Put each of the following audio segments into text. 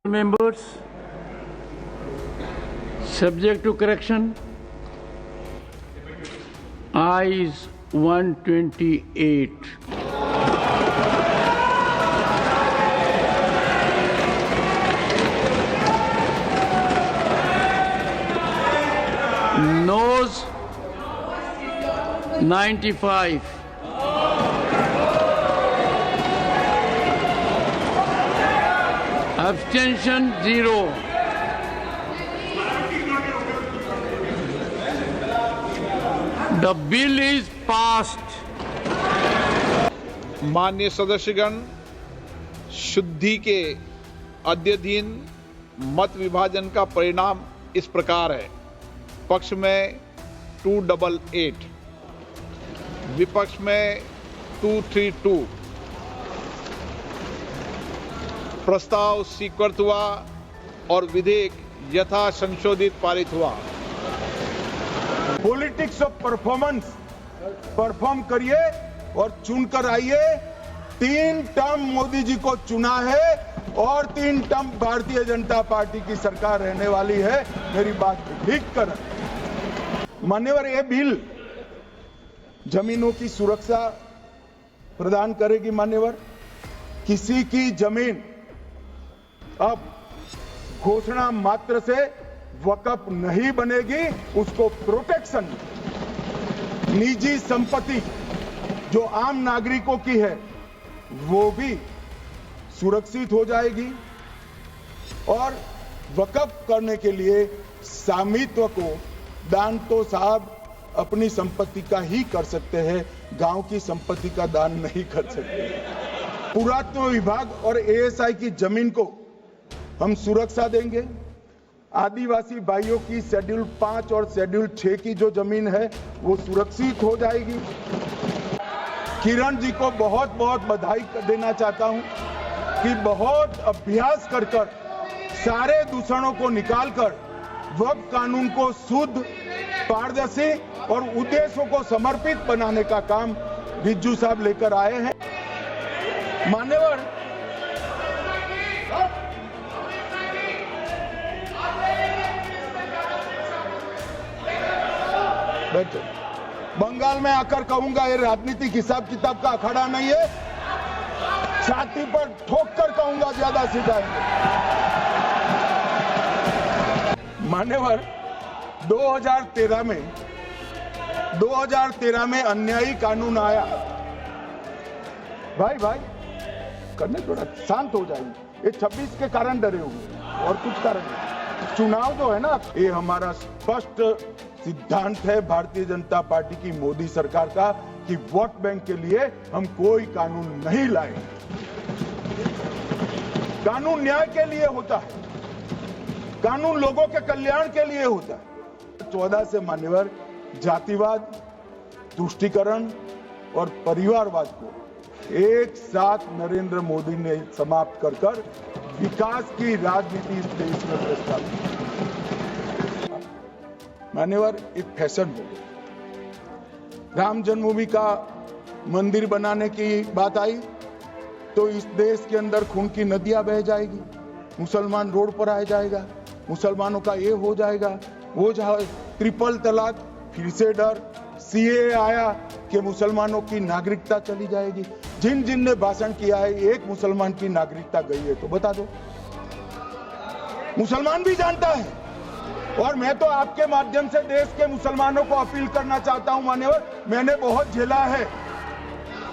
Members, subject to correction, ayes 128. Noes 95. Abstention 0. The bill is passed. माननीय सदस्यगण, शुद्धि के अद्यतन मत विभाजन का परिणाम इस प्रकार है। पक्ष में 288, विपक्ष में 232। प्रस्ताव स्वीकृत हुआ और विधेयक यथा संशोधित पारित हुआ। पॉलिटिक्स ऑफ परफॉर्मेंस परफॉर्म करिए और चुनकर आइए। 3 टर्म मोदी जी को चुना है और 3 टर्म भारतीय जनता पार्टी की सरकार रहने वाली है। मेरी बात ठीक कर। मान्यवर, ये बिल जमीनों की सुरक्षा प्रदान करेगी। मान्यवर, किसी की जमीन अब घोषणा मात्र से वक़्फ नहीं बनेगी, उसको प्रोटेक्शन, निजी संपत्ति जो आम नागरिकों की है वो भी सुरक्षित हो जाएगी। और वक़्फ करने के लिए स्वामित्व को दान तो साहब अपनी संपत्ति का ही कर सकते हैं, गांव की संपत्ति का दान नहीं कर सकते। पुरातत्व विभाग और एएसआई की जमीन को हम सुरक्षा देंगे। आदिवासी भाइयों की शेड्यूल 5 और शेड्यूल 6 की जो जमीन है वो सुरक्षित हो जाएगी। किरण जी को बहुत बहुत बधाई देना चाहता हूं कि बहुत अभ्यास कर सारे दूषणों को निकालकर वक्फ कानून को शुद्ध, पारदर्शी और उद्देश्यों को समर्पित बनाने का काम रिज्जू साहब लेकर आए हैं। मान्यवर, बैठो। बंगाल में आकर कहूंगा ये राजनीतिक हिसाब किताब का अखाड़ा नहीं है। छाती पर ठोक कर कहूंगा ज्यादा सिखाएंगे। मान्यवर, 2013 में अन्यायी कानून आया। भाई करने थोड़ा शांत हो जाएंगे। ये 26 के कारण डरे हुए और कुछ कारण नहीं। चुनाव जो है ना, ये हमारा स्पष्ट सिद्धांत है भारतीय जनता पार्टी की, मोदी सरकार का, कि वोट बैंक के लिए हम कोई कानून नहीं लाएंगे। कानून न्याय के लिए होता है, कानून लोगों के कल्याण के लिए होता है। 14 से मान्यवर, जातिवाद, तुष्टीकरण और परिवारवाद को एक साथ नरेंद्र मोदी ने समाप्त कर विकास की राजनीति इस देश में प्रस्तावित। मान्यवर, एक फैशन हो गया। राम जन्मभूमि का मंदिर बनाने की बात आई तो इस देश के अंदर खून की नदियां बह जाएगी, मुसलमान रोड पर आ जाएगा, मुसलमानों का ये हो जाएगा, वो जाए, ट्रिपल तलाक, फिर से डर, सीए आया कि मुसलमानों की नागरिकता चली जाएगी। जिन जिन ने भाषण किया है, एक मुसलमान की नागरिकता गई है तो बता दो। मुसलमान भी जानता है। और मैं तो आपके माध्यम से देश के मुसलमानों को अपील करना चाहता हूं। मान्यवर, मैंने बहुत झेला है।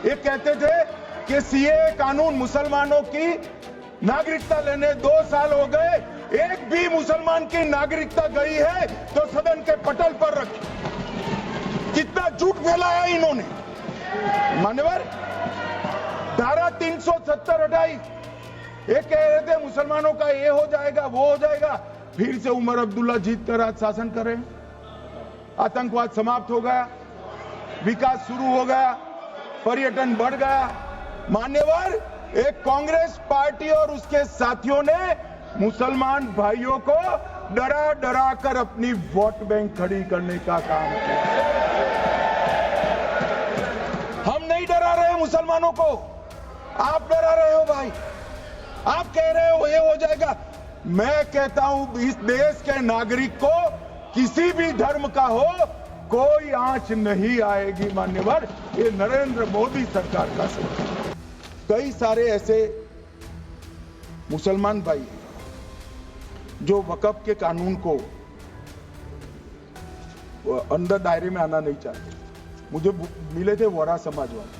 ये कहते थे कि सीए कानून मुसलमानों की नागरिकता लेने 2 साल हो गए, एक भी मुसलमान की नागरिकता गई है तो सदन के पटल पर रखी। कितना झूठ फैलाया इन्होंने। मान्यवर, धारा 370 हटाई। ये कह रहे थे मुसलमानों का ये हो जाएगा, वो हो जाएगा। फिर से उमर अब्दुल्ला जीत कर आज शासन कर रहे हैं। आतंकवाद समाप्त हो गया, विकास शुरू हो गया, पर्यटन बढ़ गया। मान्यवर, एक कांग्रेस पार्टी और उसके साथियों ने मुसलमान भाइयों को डरा कर अपनी वोट बैंक खड़ी करने का काम किया। हम नहीं डरा रहे मुसलमानों को, आप डरा रहे हो भाई। आप कह रहे हो ये हो जाएगा। मैं कहता हूं इस देश के नागरिक को किसी भी धर्म का हो कोई आंच नहीं आएगी मान्यवर। ये नरेंद्र मोदी सरकार का सरकार। कई सारे ऐसे मुसलमान भाई हैं जो वक्फ के कानून को अंदर दायरे में आना नहीं चाहते। मुझे मिले थे वोरा समाज वाले,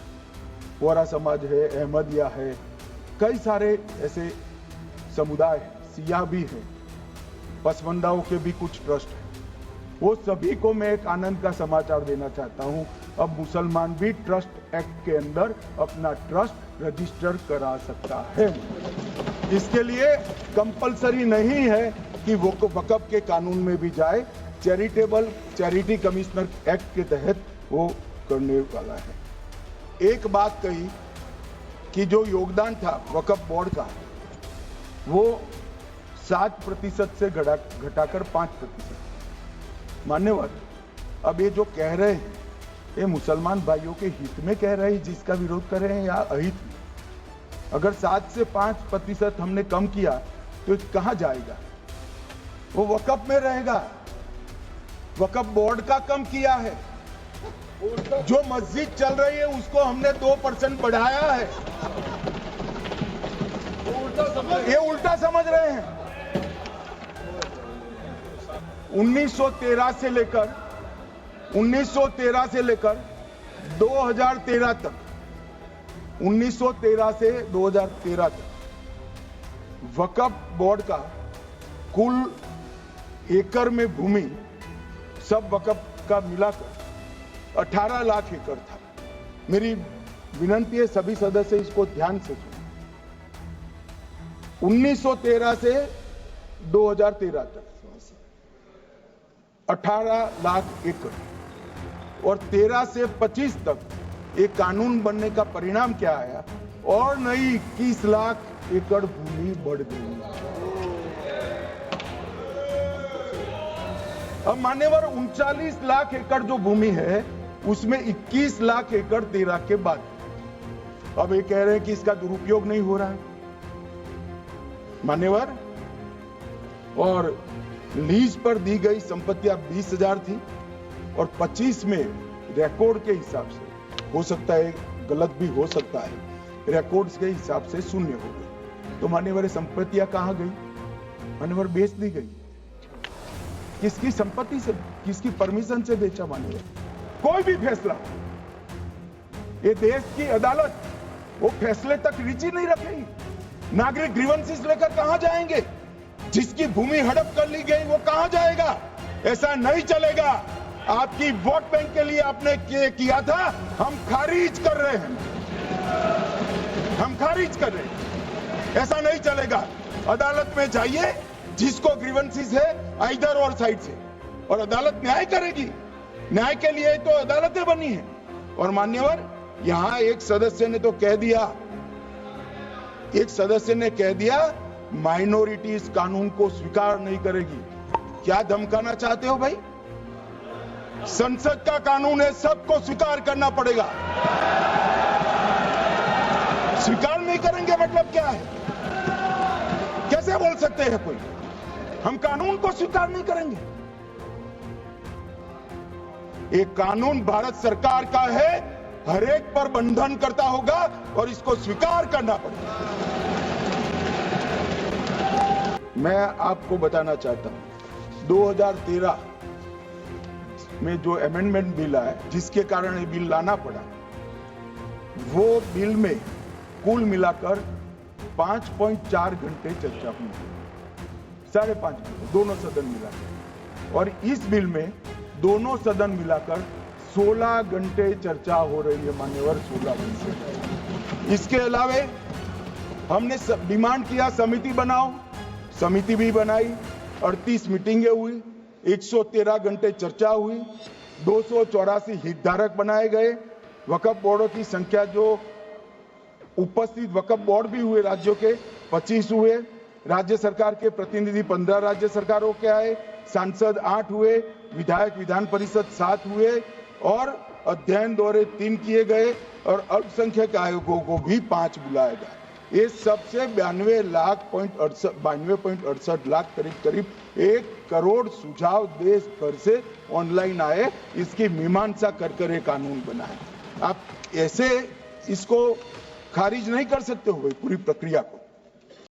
वोरा समाज है, अहमदिया है, कई सारे ऐसे समुदाय हैं, सिया भी है, पसमंदाओं के भी कुछ ट्रस्ट है। वो सभी को मैं एक आनंद का समाचार देना चाहता हूं, अब मुसलमान भी ट्रस्ट एक्ट के अंदर अपना ट्रस्ट रजिस्टर करा सकता है। इसके लिए कंपलसरी नहीं है कि वो वक्फ के कानून में भी जाए, चैरिटी कमिश्नर एक्ट के तहत वो करने वाला है। एक बात कही कि जो योगदान था वक्फ बोर्ड का वो 7% से घटाकर 5%। मान्यवर, अब ये जो कह रहे हैं ये मुसलमान भाइयों के हित में कह रहे हैं जिसका विरोध कर रहे हैं या अहित में? अगर 7 से 5% हमने कम किया तो कहां जाएगा? वो वक्फ में रहेगा। वक्फ बोर्ड का कम किया है। जो मस्जिद चल रही है उसको हमने 2% बढ़ाया है। ये उल्टा समझ रहे हैं। 1913 से लेकर 2013 तक 1913 से 2013 तक वक्फ बोर्ड का कुल एकड़ में भूमि सब वक्फ का मिलाकर 18 लाख एकड़ था। मेरी विनंती है सभी सदस्य इसको ध्यान से सुनें। 1913 से 2013 तक 18 लाख एकड़ और 13 से 25 तक एक कानून बनने का परिणाम क्या आया? और नई 21 लाख एकड़ भूमि बढ़ गई। अब मान्यवर 39 लाख एकड़ जो भूमि है उसमें 21 लाख एकड़ 13 के बाद। अब ये कह रहे हैं कि इसका दुरुपयोग नहीं हो रहा है मान्यवर। और लीज पर दी गई संपत्तियां 20,000 थी और 25 में रिकॉर्ड के हिसाब से, हो सकता है गलत भी हो सकता है, रिकॉर्ड्स के हिसाब से 0 हो गई। तो मान्यवर संपत्तियां कहां गई? मान्यवर बेच दी गई। किसकी संपत्ति से, किसकी परमिशन से बेचा? मान्यवर कोई भी फैसला, ये देश की अदालत वो फैसले तक रुचि नहीं रखेगी। नागरिक ग्रीवेंसेस लेकर कहां जाएंगे? जिसकी भूमि हड़प कर ली गई वो कहां जाएगा? ऐसा नहीं चलेगा। आपकी वोट बैंक के लिए आपने किया था, हम खारिज कर रहे हैं, हम खारिज कर रहे हैं। ऐसा नहीं चलेगा। अदालत में जाइए, जिसको ग्रीवेंसेस है इधर और साइड से, और अदालत न्याय करेगी। न्याय के लिए तो अदालतें बनी है। और मान्यवर यहां एक सदस्य ने तो कह दिया, एक सदस्य ने कह दिया माइनॉरिटी इस कानून को स्वीकार नहीं करेगी। क्या धमकाना चाहते हो भाई? संसद का कानून है, सबको स्वीकार करना पड़ेगा। स्वीकार नहीं करेंगे मतलब क्या है? कैसे बोल सकते हैं कोई? हम कानून को स्वीकार नहीं करेंगे। एक कानून भारत सरकार का है, हर एक पर बंधन करता होगा और इसको स्वीकार करना पड़ेगा। मैं आपको बताना चाहता हूं 2013 में जो अमेंडमेंट बिल आया, जिसके कारण ये बिल लाना पड़ा, वो बिल में कुल मिलाकर 5.4 घंटे चर्चा हुई, 5.5 घंटे दोनों सदन मिलाकर। और इस बिल में दोनों सदन मिलाकर 16 घंटे चर्चा हो रही है मान्यवर, 16 घंटे। इसके अलावे हमने डिमांड किया समिति बनाओ, समिति भी बनाई, 38 मीटिंगें हुई, 113 घंटे चर्चा हुई, 284 हितधारक बनाए गए। वक्फ बोर्डों की संख्या जो उपस्थित वक्फ बोर्ड भी हुए राज्यों के 25 हुए, राज्य सरकार के प्रतिनिधि 15 राज्य सरकारों के आए, सांसद 8 हुए, विधायक विधान परिषद 7 हुए और अध्ययन दौरे 3 किए गए और अल्पसंख्यक आयोगों को भी 5 बुलाया गया। ये सबसे 92.68 लाख करीब 1 करोड़ सुझाव देश भर से ऑनलाइन आए। इसकी मीमांसा कर ये कानून बना है। आप ऐसे इसको खारिज नहीं कर सकते हो पूरी प्रक्रिया को।